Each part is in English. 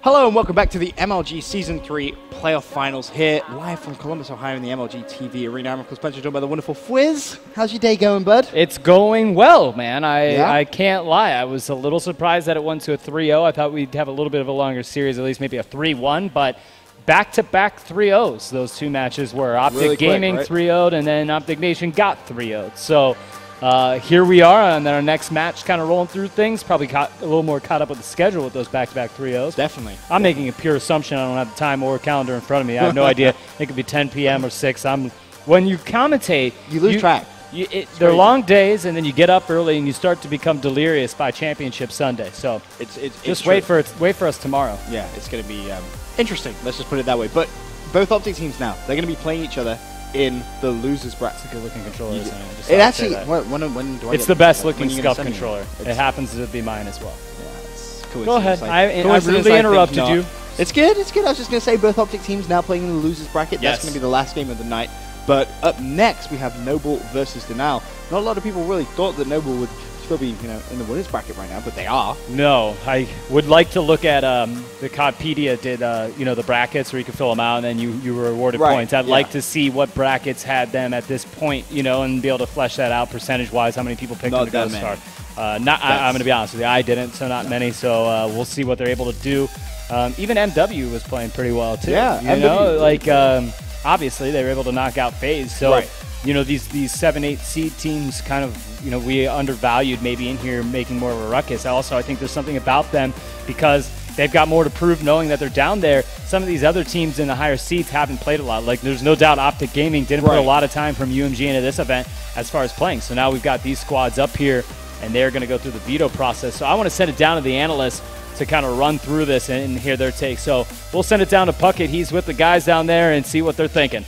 Hello and welcome back to the MLG Season 3 Playoff Finals here, live from Columbus, Ohio in the MLG TV arena. I'm of course Spencer, joined by the wonderful Fwiz. How's your day going, bud? It's going well, man. I can't lie. I was a little surprised that it went to a 3-0. I thought we'd have a little bit of a longer series, at least maybe a 3-1, but back-to-back 3-0s, those two matches were. Optic really Gaming quick, right? 3-0'd, and then Optic Nation got 3-0'd. So here we are, and then our next match kind of rolling through things. Probably a little more caught up with the schedule with those back-to-back 3-0s. Definitely. I'm making a pure assumption. I don't have the time or calendar in front of me. I have no idea. It could be 10 p.m. or 6. When you commentate, You lose track. They're long days, and then you get up early, and you start to become delirious by Championship Sunday. So just wait for us tomorrow. Yeah, it's going to be interesting. Let's just put it that way. But both Optic teams now, they're going to be playing each other in the losers bracket. It's a good-looking controller, isn't it? It actually, when do I it's get the this? best-looking When are you gonna scuff send me controller. it? It happens to be mine as well. Yeah, it's cool. Go ahead. I Coincidence, rudely I think interrupted not. you. It's good. It's good. I was just going to say both Optic teams now playing in the losers bracket. Yes. That's going to be the last game of the night. But up next, we have Noble versus Denial. Not a lot of people really thought that Noble would still be, in the winners bracket right now, but they are. No, I would like to look at the Codpedia did, the brackets where you could fill them out, and then you were awarded points. I'd like to see what brackets had them at this point, and be able to flesh that out percentage-wise, how many people picked them to go start. I'm going to be honest with you, I didn't, so not many, so we'll see what they're able to do. Even MW was playing pretty well, too. Yeah, MW. Obviously, they were able to knock out FaZe, so these 7-8 seed teams kind of, we undervalued maybe in here making more of a ruckus. I think there's something about them because they've got more to prove knowing that they're down there. Some of these other teams in the higher seeds haven't played a lot. Like, there's no doubt Optic Gaming didn't put a lot of time from UMG into this event as far as playing. So now we've got these squads up here, and they're going to go through the veto process. So I want to send it down to the analysts to kind of run through this and hear their take. So we'll send it down to Puckett. He's with the guys down there and see what they're thinking.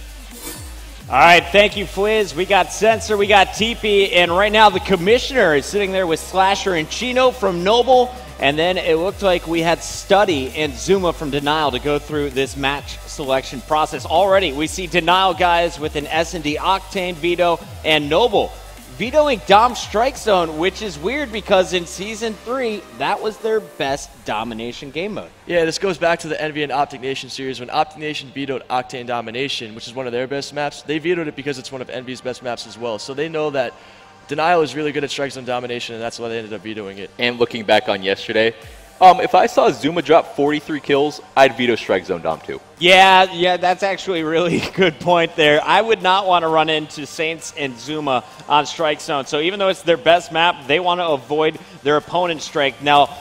All right, thank you, Fwiz. We got Sensor, we got TP, and right now the commissioner is sitting there with Slasher and Chino from Noble, and then it looked like we had Study and Zuma from Denial to go through this match selection process. Already, we see Denial guys with an S&D Octane, Veto, and Noble vetoing Dom Strike Zone, which is weird because in Season 3, that was their best domination game mode. Yeah, this goes back to the Envy and Optic Nation series. When Optic Nation vetoed Octane Domination, which is one of their best maps, they vetoed it because it's one of Envy's best maps as well. So they know that Denial is really good at Strike Zone Domination, and that's why they ended up vetoing it. And looking back on yesterday, if I saw Zuma drop 43 kills, I'd veto Strike Zone Dom too. Yeah, that's actually a really good point there. I would not want to run into Saints and Zuma on Strike Zone. So even though it's their best map, they want to avoid their opponent's strike. Now,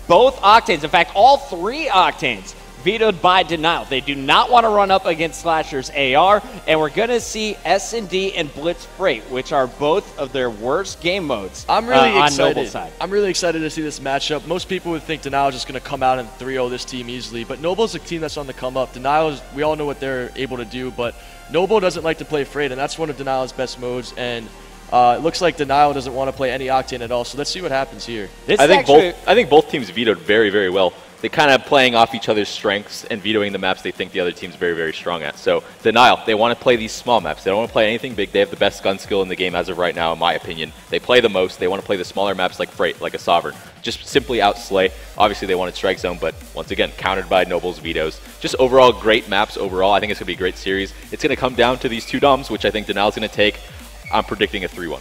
both Octanes, in fact, all three Octanes, vetoed by Denial. They do not want to run up against Slasher's AR, and we're going to see S&D and Blitz Freight, which are both of their worst game modes I'm really on excited. Noble side. I'm really excited to see this matchup. Most people would think Denial is just going to come out and 3-0 this team easily, but Noble's a team that's on the come up. Denial is, we all know what they're able to do, but Noble doesn't like to play Freight, and that's one of Denial's best modes, and it looks like Denial doesn't want to play any Octane at all, so let's see what happens here. I think both teams vetoed very, very well. They kind of playing off each other's strengths and vetoing the maps they think the other team's very, very strong at. So Denial, they want to play these small maps. They don't want to play anything big. They have the best gun skill in the game as of right now, in my opinion. They play the most. They want to play the smaller maps like Freight, like a Sovereign. Just simply outslay. Obviously, they wanted Strike Zone, but once again, countered by Noble's vetoes. Just overall, great maps overall. I think it's going to be a great series. It's going to come down to these two Doms, which I think Denial's going to take. I'm predicting a 3-1.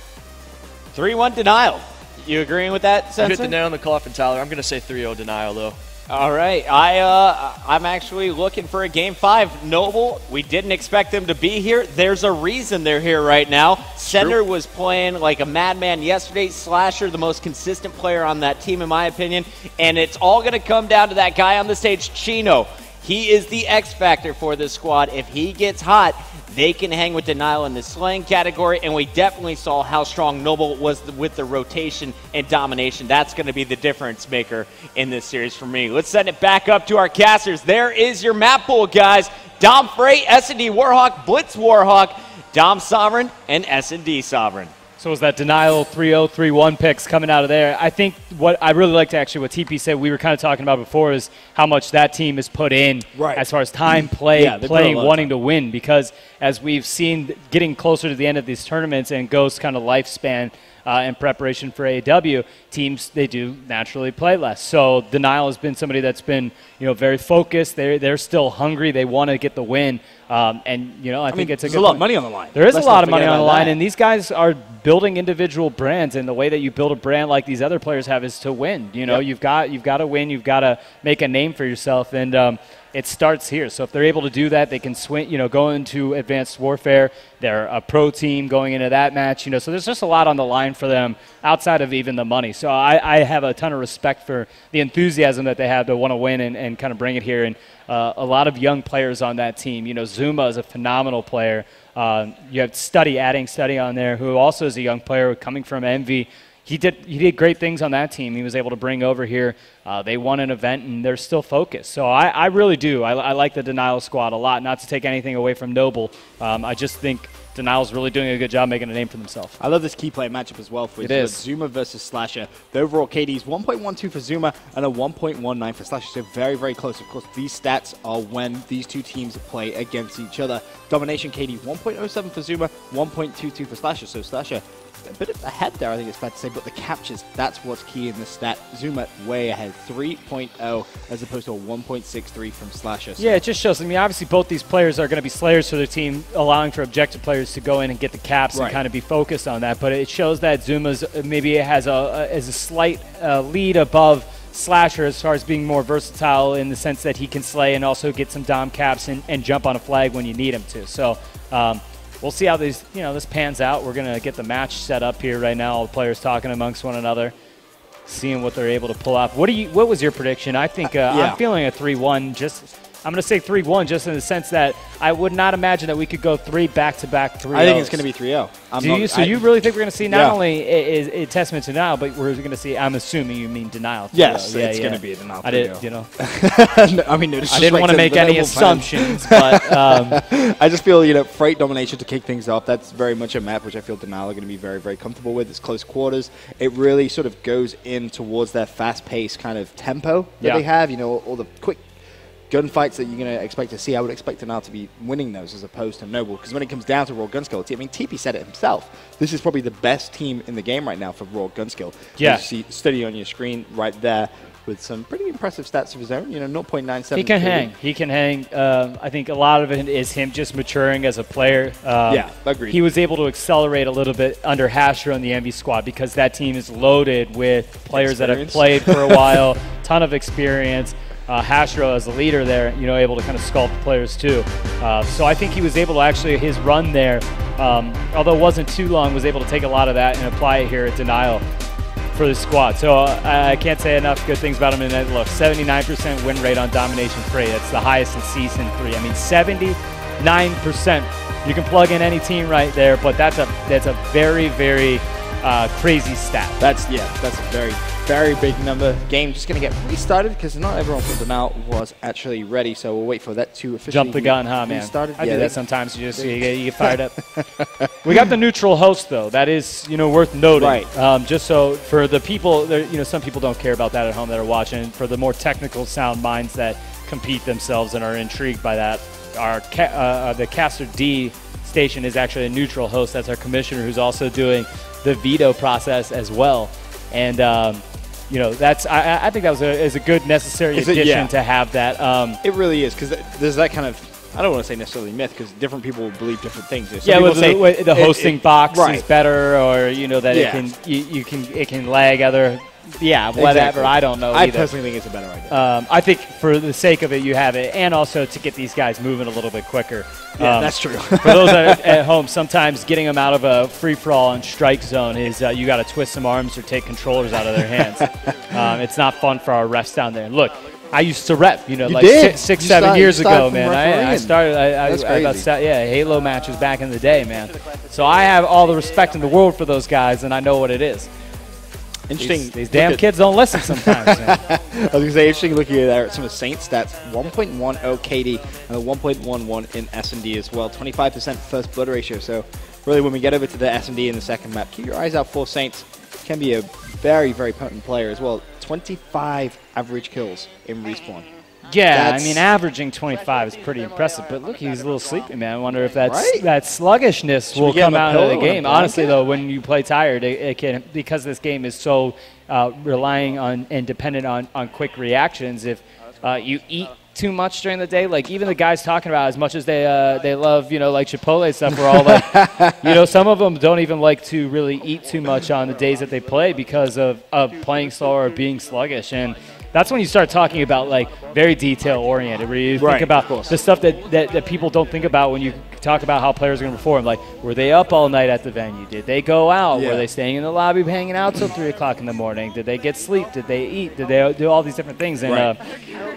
3-1 Denial. You agreeing with that, Sensor? You hit the nail on the coffin, Tyler. I'm going to say 3-0 Denial, though. All right, I'm actually looking for a Game 5. Noble, we didn't expect them to be here. There's a reason they're here right now. Center was playing like a madman yesterday. Slasher, the most consistent player on that team, in my opinion. And it's all going to come down to that guy on the stage, Chino. He is the X factor for this squad. If he gets hot, they can hang with Denial in the slaying category, and we definitely saw how strong Noble was with the rotation and domination. That's going to be the difference maker in this series for me. Let's send it back up to our casters. There is your map pool, guys. Dom Freight, S&D Warhawk, Blitz Warhawk, Dom Sovereign, and S&D Sovereign. So was that Denial 3-0, 3-1 picks coming out of there. I think what I really liked actually what TP said we were kind of talking about before is how much that team has put in as far as time playing, wanting to win. Because as we've seen getting closer to the end of these tournaments and Ghost's kind of lifespan, in preparation for AEW, teams, they do naturally play less. So Denial has been somebody that's been, very focused. They're still hungry. They want to get the win. I think it's a lot of money on the line. There is a lot of money on the line, and these guys are building individual brands, and the way that you build a brand like these other players have is to win. You've got to win. You've got to make a name for yourself, and it starts here. So if they're able to do that, they can swing, go into Advanced Warfare. They're a pro team going into that match, so there's just a lot on the line for them outside of even the money. So I have a ton of respect for the enthusiasm that they have to want to win and kind of bring it here. And a lot of young players on that team. Zuma is a phenomenal player. You have adding Study on there, who also is a young player coming from Envy. He did great things on that team. He was able to bring over here. They won an event, and they're still focused. So I really do. I like the Denial squad a lot, not to take anything away from Noble. I just think Denial's really doing a good job making a name for themselves. I love this key play matchup as well. It is. Zuma versus Slasher. The overall KD is 1.12 for Zuma and a 1.19 for Slasher. So very, very close. Of course, these stats are when these two teams play against each other. Domination KD 1.07 for Zuma, 1.22 for Slasher. So Slasher a bit ahead there, I think it's fair to say, but the captures, that's what's key in this stat. Zuma way ahead, 3.0 as opposed to a 1.63 from Slasher. So. Yeah, it just shows. Obviously both these players are going to be slayers for their team, allowing for objective players to go in and get the caps and kind of be focused on that. But it shows that Zuma's maybe has a slight lead above Slasher as far as being more versatile in the sense that he can slay and also get some dom caps and jump on a flag when you need him to. So we'll see how this pans out. We're going to get the match set up here right now. All the players talking amongst one another, seeing what they're able to pull off. What was your prediction? I think I'm feeling a 3-1. I'm going to say 3-1 just in the sense that I would not imagine that we could go 3 back-to-back 3-0s. I think it's going to be 3-0. Do you? So you really think we're going to see not only a testament to Denial, but we're going to see, I'm assuming you mean Denial. Yes, it's going to be a Denial 3-0. I did, no I didn't want to make any assumptions, but I just feel, Freight Domination to kick things off. That's very much a map which I feel Denial are going to be very, very comfortable with. It's close quarters. It really sort of goes in towards their fast-paced kind of tempo that they have. All the quick gunfights that you're going to expect to see. I would expect Denial to be winning those as opposed to Noble, because when it comes down to raw gun skill, TP said it himself. This is probably the best team in the game right now for raw gun skill. Yeah. You see Study on your screen right there with some pretty impressive stats of his own. 0.97. He can hang. He can hang. I think a lot of it is him just maturing as a player. Agreed. He was able to accelerate a little bit under Hasher on the Envy squad because that team is loaded with players that have played for a while, ton of experience. Hashro as the leader there, able to kind of sculpt players too. So I think he was able to actually, his run there, although it wasn't too long, was able to take a lot of that and apply it here at Denial for the squad. So I can't say enough good things about him. And look, 79% win rate on Domination 3. That's the highest in Season 3. 79%. You can plug in any team right there, but that's a very, very crazy stat. That's a very, very big number. Game just going to get restarted because not everyone from Denial was actually ready, so we'll wait for that to officially jump the gun, huh, man? Restarted. I do that sometimes. You get fired up. We got the neutral host though. That is worth noting. Right. Just so for the people, some people don't care about that at home that are watching. For the more technical sound minds that compete themselves and are intrigued by that, the Caster D station is actually a neutral host. That's our commissioner who's also doing the veto process as well, and. That's I think that is a good necessary addition to have that. It really is, because there's that kind of, I don't want to say necessarily myth, because different people believe different things. The hosting box is better, or that it can lag other. Yeah, whatever. Exactly. I don't know. I personally think it's a better idea. I think for the sake of it, you have it, and also to get these guys moving a little bit quicker. Yeah, that's true. For those at home, sometimes getting them out of a free-for-all and strike zone is you got to twist some arms or take controllers out of their hands. It's not fun for our refs down there. And look, I used to rep, like 7 years ago, man. I started. Halo matches back in the day, man. So I have all the respect in the world for those guys, and I know what it is. Interesting. These damn kids don't listen sometimes, man. I was going to say, interesting looking at some of Saints stats. 1.10 KD and a 1.11 in S&D as well. 25% first blood ratio. So really, when we get over to the S&D in the second map, keep your eyes out for Saints. Can be a very, very potent player as well. 25 average kills in respawn. Yeah, I mean, averaging 25 is pretty impressive. But look, he's a little sleepy, man. I wonder if that sluggishness will come out of the game. Honestly, though, when you play tired, it can, because this game is so relying on and dependent on quick reactions. If you eat too much during the day, like even the guys talking about, as much as they love, you know, like Chipotle stuff, we're all like, you know, some of them don't even like to really eat too much on the days that they play because of playing slow or being sluggish. And that's when you start talking about like very detail oriented, where you think about the stuff that people don't think about when you talk about how players are going to perform. Like, were they up all night at the venue? Did they go out? Were they staying in the lobby hanging out till 3 o'clock in the morning? Did they get sleep? Did they eat? Did they do all these different things? And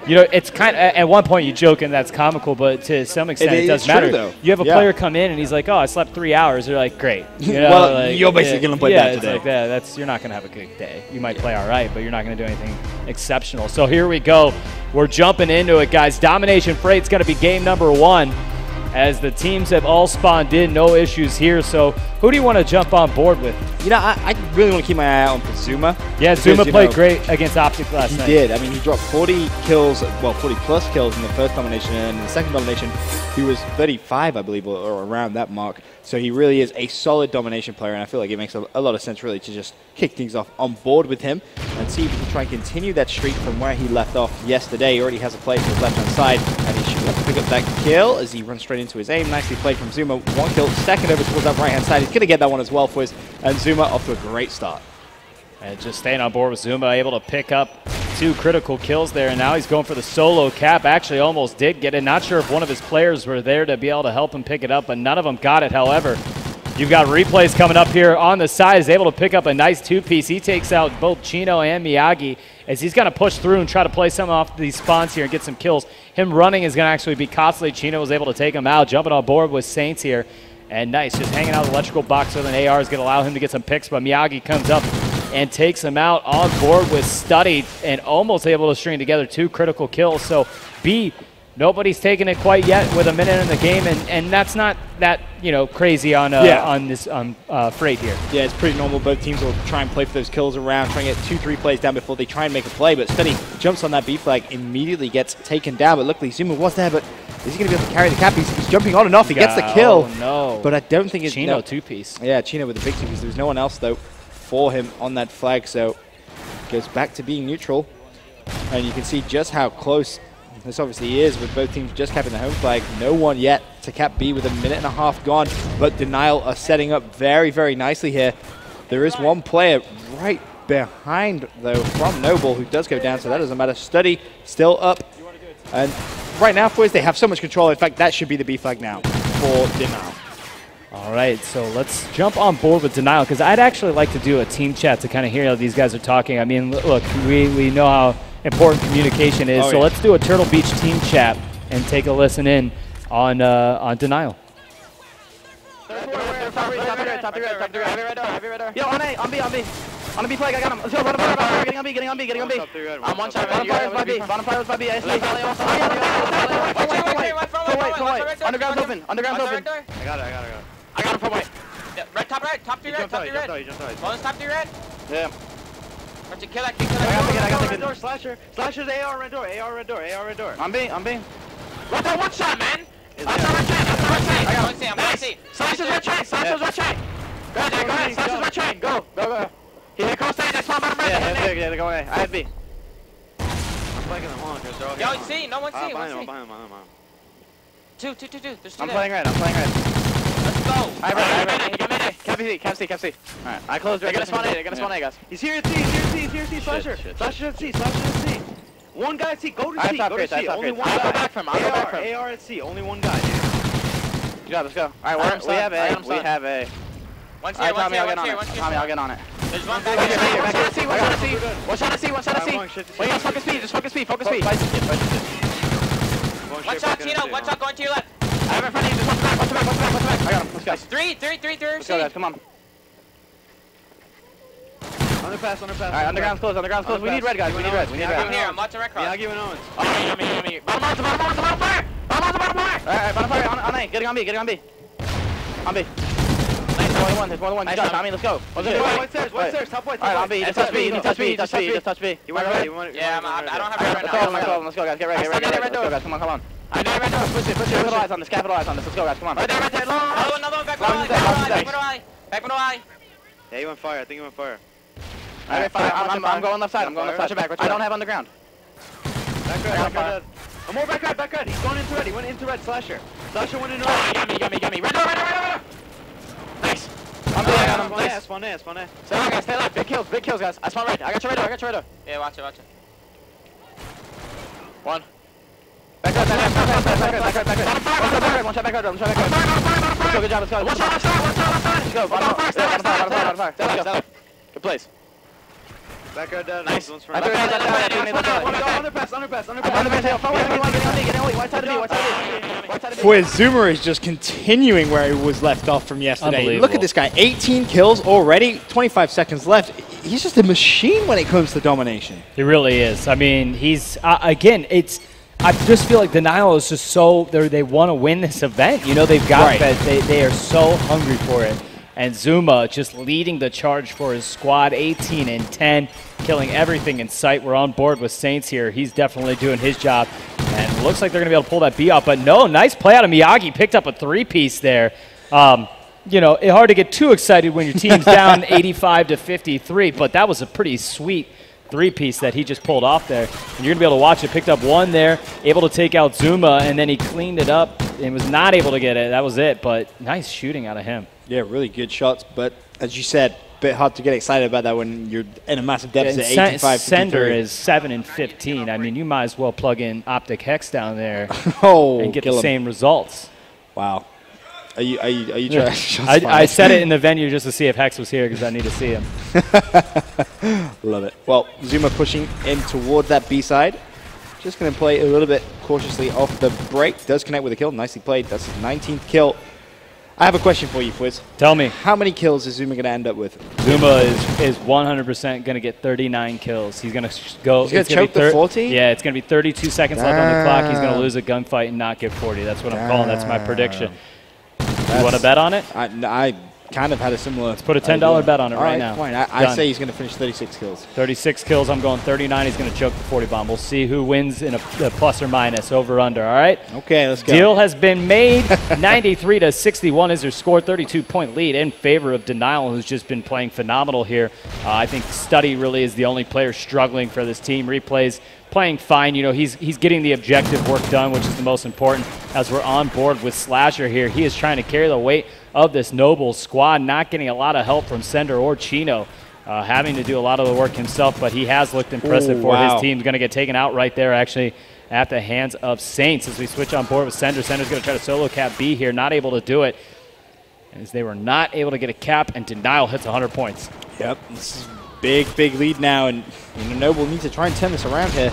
you know, it's kind of, at one point you joke and that's comical, but to some extent it does matter. True, you have a player come in and he's like, "Oh, I slept 3 hours." They're like, "Great." You know, well, like, you're basically going to play bad today. It's like that. You're not going to have a good day. You might play all right, but you're not going to do anything exceptional. So here we go. We're jumping into it, guys. Domination Freight's going to be game number 1. As the teams have all spawned in, no issues here. So who do you want to jump on board with? You know, I really want to keep my eye out on Zuma. Yeah, Zuma played great against Optic last night. He did. I mean, he dropped 40 kills, well, 40-plus kills in the first domination, and in the second domination, he was 35, I believe, or around that mark. So he really is a solid domination player, and I feel like it makes a lot of sense, really, to just kick things off on board with him and see if he can try and continue that streak from where he left off yesterday. He already has a play to his left-hand side, and he should be able to pick up that kill as he runs straight into his aim. Nicely played from Zuma. 1 kill, second over towards that right-hand side. He's going to get that one as well for us, and Zuma off to a great start. And just staying on board with Zuma, able to pick up 2 critical kills there, and now he's going for the solo cap. Actually almost did get it. Not sure if one of his players were there to be able to help him pick it up, but none of them got it. However, you've got replays coming up here on the side. He's able to pick up a nice 2-piece. He takes out both Chino and Miyagi as he's going to push through and try to play some off these spawns here and get some kills. Him running is going to actually be costly. Chino was able to take him out, jumping on board with Saints here. And nice, just hanging out the electrical box with an AR is going to allow him to get some picks, but Miyagi comes up and takes him out on board with Study and almost able to string together 2 critical kills. So B, nobody's taken it quite yet with a minute in the game, and that's not that, you know, crazy on this Freight here. Yeah, it's pretty normal. Both teams will try and play for those kills around, try and get 2-3 plays down before they try and make a play, but Study jumps on that B flag, immediately gets taken down, but luckily Zuma was there, but is he going to be able to carry the cap? He's jumping on and off. He gets the kill. Oh, no. But I don't think it's... Chino 2-piece. Yeah, Chino with the big 2-piece. There's no one else, though, for him on that flag, so goes back to being neutral. And you can see just how close this obviously is with both teams just capping the home flag. No one yet to cap B with a minute and a half gone, but Denial are setting up very, very nicely here. There is one player right behind, though, from Noble who does go down, so that doesn't matter. Study still up. And right now, boys, they have so much control. In fact, that should be the B flag now for Denial. All right, so let's jump on board with Denial, because I'd actually like to do a team chat to kind of hear how these guys are talking. I mean, look, we know how important communication is, so let's do a Turtle Beach team chat and take a listen in on Denial. Yo, on B. On the B flag, I got him. Let's go, bottom fire, getting on B. I'm one shot. Bottom fire was by B. I see. Wait. Underground's open. I got it. I got him from white. Yeah, red, top three red. Bonus top 3 red. Yeah. Let's kill that. I got the red door, Slasher's AR red door. On B. Red door, one shot, man. I'm gonna see. Slasher's red chain. Go ahead. Slasher's red chain. Go. He hit cross stage, I spawned bottom red. Yeah, they're going away. I had B. I'm flanking the horn, Yo, see, no one see. Behind him. Two. There's 2 I'm playing red. Let's go. I have red. Cap C. Alright, I closed red. They're gonna spawn A, guys. He's here at C, Slasher. Slasher's at C. One guy at C, go to C. Only one guy. I'll go back from AR at C, only one guy. Good job, let's go. Alright, we have A. One's here. Tommy, I'll get on it. There's one back here. One shot at C. Wait, just focus speed. One shot, Chino. One shot going to your left. I have in front of you. Just watch back. I got him. Let's go. Three. Let's go, guys. Come on. Underpass. Alright, underground's close. We need red, guys. I'm here. I'm watching red cross. Yeah, I'll give it Owens. Me. Bottom fire. Alright, bottom fire. On A. Getting on B. On B. Nice There's more than one. Nice shot, Tommy. Let's go. One stairs, top white. All right, on B. Just touch B. Just touch B. You want red? Yeah, I don't have red right now. Let's go, guys. Get ready. Let's go, guys. Come on. I need red door. Push it. Capitalize on this. Let's go, guys. Come on. Another one, back middle eye. Yeah, you went fire. I think you went fire. Alright, I'm going left side. I don't have underground. Back red. One more back red. He's going into red. He went into red. Slasher went into red. Got me. Red door. Nice. I'm Nice. Spawn A. Stay alive. Big kills, guys. I spawn red. I got your radar. Yeah, watch it. One. Back red. One shot back red. Let's go, good job. Let's go. Let's go. Bottom fire. Good place. Back red down. Nice. One's I front. Underpass. White side of B. Boy, Zoomer is just continuing where he was left off from yesterday. Unbelievable. Look at this guy, 18 kills already, 25 seconds left. He's just a machine when it comes to domination. He really is. I mean, he's again. I just feel like Denial is just so they want to win this event. You know, they've got that. They are so hungry for it. And Zuma just leading the charge for his squad, 18 and 10, killing everything in sight. We're on board with Saints here. He's definitely doing his job. And it looks like they're going to be able to pull that B out. But no, nice play out of Miyagi. Picked up a 3-piece there. You know, it's hard to get too excited when your team's down 85 to 53. But that was a pretty sweet 3-piece that he just pulled off there. And you're going to be able to watch it. Picked up one there, able to take out Zuma, and then he cleaned it up and was not able to get it. That was it. But nice shooting out of him. Yeah, really good shots, but as you said, a bit hard to get excited about that when you're in a massive deficit, 85 Sender is 7 and 15. I mean, you might as well plug in Optic Hex down there and get the same results. Wow. Are you trying? I said it in the venue just to see if Hex was here because I need to see him. Love it. Well, Zuma pushing in towards that B side. Just going to play a little bit cautiously off the break. Does connect with a kill. Nicely played. That's his 19th kill. I have a question for you, Fwiz. Tell me. How many kills is Zuma going to end up with? Zuma is 100% going to get 39 kills. He's going to go. He's going to choke the 40? Yeah, it's going to be 32 seconds left on the clock. He's going to lose a gunfight and not get 40. That's what I'm calling. That's my prediction. You want to bet on it? I kind of had a similar. Let's put a $10 bet on it right now. Fine. I say he's going to finish 36 kills. 36 kills. I'm going 39. He's going to choke the 40 bomb. We'll see who wins in a plus or minus, over under. All right. Okay, let's go. Deal has been made. 93 to 61 is their score. 32-point lead in favor of Denial, who's just been playing phenomenal here. I think Study really is the only player struggling for this team. Replays playing fine. You know, he's getting the objective work done, which is the most important. As we're on board with Slasher here, he is trying to carry the weight of this Noble squad, not getting a lot of help from Sender or Chino, having to do a lot of the work himself, but he has looked impressive for his team. Going to get taken out right there, actually, at the hands of Saints as we switch on board with Sender. Sender's going to try to solo cap B here, not able to do it, as they were not able to get a cap, and Denial hits 100 points. Yep, this is big lead now, and Noble needs to try and turn this around here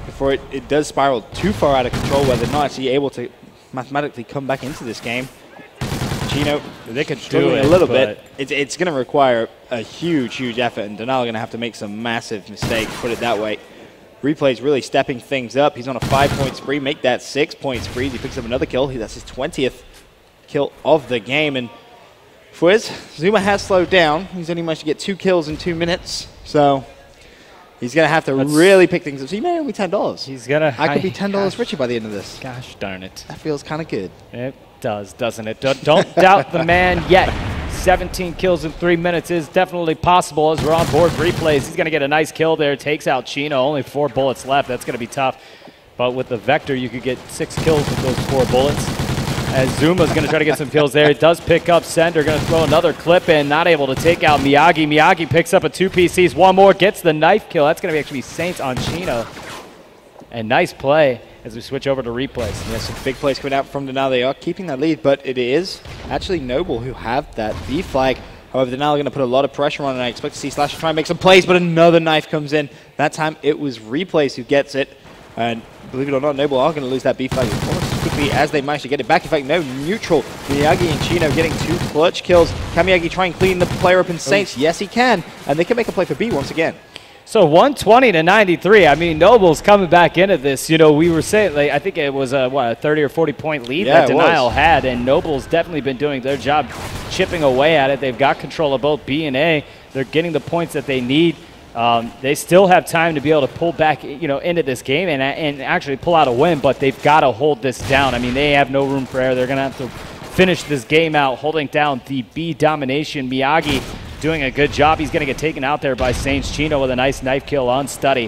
before it does spiral too far out of control, where they're not actually able to mathematically come back into this game. Chino, they could do it a little bit. It's going to require a huge effort, and Denial going to have to make some massive mistakes, put it that way. Replay's really stepping things up. He's on a 5-point spree, make that 6-point spree. He picks up another kill. That's his 20th kill of the game. And Fwiz, Zuma has slowed down. He's only managed to get 2 kills in 2 minutes, so he's going to have to really pick things up. So he may only be $10. He's gonna. I could be $10 richer by the end of this. Gosh darn it. That feels kind of good. It does, doesn't it? Don't doubt the man yet. 17 kills in 3 minutes is definitely possible as we're on board Replays. He's going to get a nice kill there. Takes out Chino. Only 4 bullets left. That's going to be tough. But with the Vector, you could get 6 kills with those 4 bullets. As Zuma's going to try to get some kills there. It does pick up Sender. Going to throw another clip in. Not able to take out Miyagi. Miyagi picks up a 2-piece. Sees one more. Gets the knife kill. That's going to actually be Saints on Chino. And nice play as we switch over to Replays. Yeah, some big plays coming out from Denial. They are keeping that lead, but it is actually Noble who have that B flag. However, Denial are going to put a lot of pressure on, and I expect to see Slasher try and make some plays, but another knife comes in. That time it was Replays who gets it. And believe it or not, Noble are going to lose that B flag almost as quickly as they manage to get it back. In fact, no, neutral. Miyagi and Chino getting 2 clutch kills. Can Miyagi try and clean the player up in Saints? Yes, he can. And they can make a play for B once again. So 120 to 93. I mean, Noble's coming back into this. You know, we were saying, like, I think it was a 30 or 40 point lead that Denial had, and Noble's definitely been doing their job chipping away at it. They've got control of both B and A. They're getting the points that they need. They still have time to be able to pull back, you know, into this game and actually pull out a win, but they've got to hold this down. I mean, they have no room for error. They're going to have to finish this game out, holding down the B domination. Miyagi doing a good job. He's going to get taken out there by Saints. Chino with a nice knife kill on Study.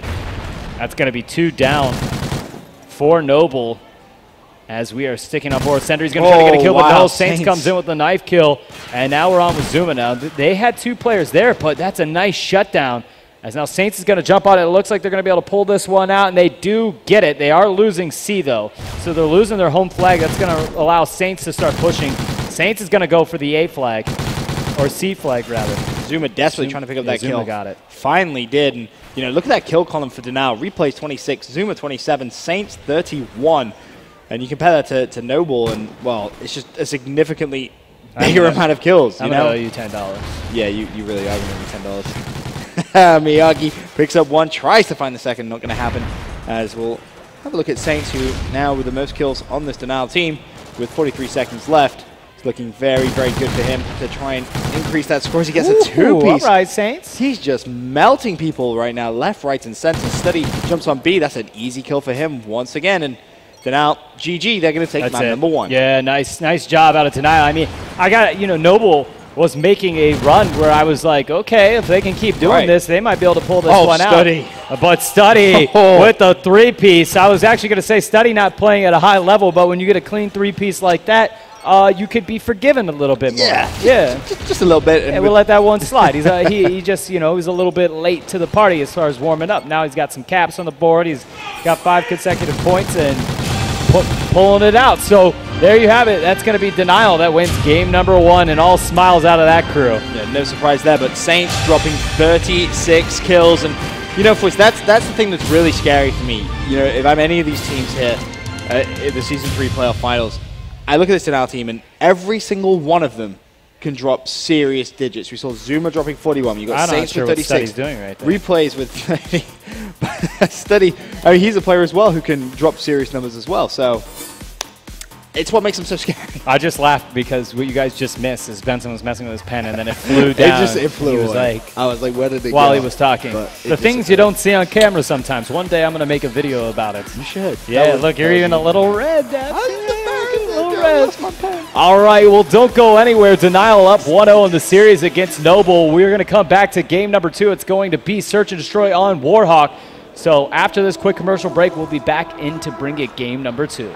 That's going to be 2 down for Noble as we are sticking on board. Sender, he's going to try to get a kill, but no, Saints comes in with the knife kill, and now we're on with Zuma now. They had 2 players there, but that's a nice shutdown. As now Saints is going to jump on it. It looks like they're going to be able to pull this one out, and they do get it. They are losing C, though. So they're losing their home flag. That's going to allow Saints to start pushing. Saints is going to go for the A flag, or C flag, rather. Zuma desperately trying to pick up that kill. Zuma got it. Finally did. And, you know, look at that kill column for Denial. Replays 26, Zuma 27, Saints 31. And you compare that to Noble, and, well, it's just a significantly bigger amount of kills. I'm going to owe you $10. Yeah, you really are going to owe me $10. Miyagi picks up 1, tries to find the second. Not going to happen, as we'll have a look at Saints, who now with the most kills on this Denial team with 43 seconds left. It's looking very, very good for him to try and increase that score as he gets a 2-piece. All right, Saints. He's just melting people right now, left, right, and center. Study jumps on B. That's an easy kill for him once again. And Denial, GG, they're going to take map number 1. Yeah, nice job out of Denial. I mean, I got, you know, Noble was making a run where I was like, okay, if they can keep doing this, they might be able to pull this one Study. out. But Study with the 3-piece. I was actually going to say Study not playing at a high level, but when you get a clean 3-piece like that, you could be forgiven a little bit more. Yeah. Just a little bit. And we'll let that one slide. He's he just, you know, he's a little bit late to the party as far as warming up. Now he's got some caps on the board. He's got 5 consecutive points and pulling it out. So there you have it. That's going to be Denial that wins game number 1, and all smiles out of that crew. Yeah, no surprise there, but Saints dropping 36 kills. And, you know, that's the thing that's really scary for me. You know, if I'm any of these teams here in the Season 3 playoff finals, I look at this Denial team, and every single one of them can drop serious digits. We saw Zuma dropping 41. You got Saints with 36. What Study's doing right there. Replays with 30. Study, I mean, he's a player as well who can drop serious numbers as well. So it's what makes him so scary. I just laughed because what you guys just missed is Benson was messing with his pen and then it flew down. it flew he was away. like, I was like, where did it go? While he was talking. The things you don't see on camera sometimes. One day I'm going to make a video about it. You should. Yeah, look, you're even a little red. That's a little red. All right, well, don't go anywhere. Denial up 1-0 in the series against Noble. We're going to come back to game number 2. It's going to be Search and Destroy on Warhawk. So after this quick commercial break, we'll be back in to bring it game number 2.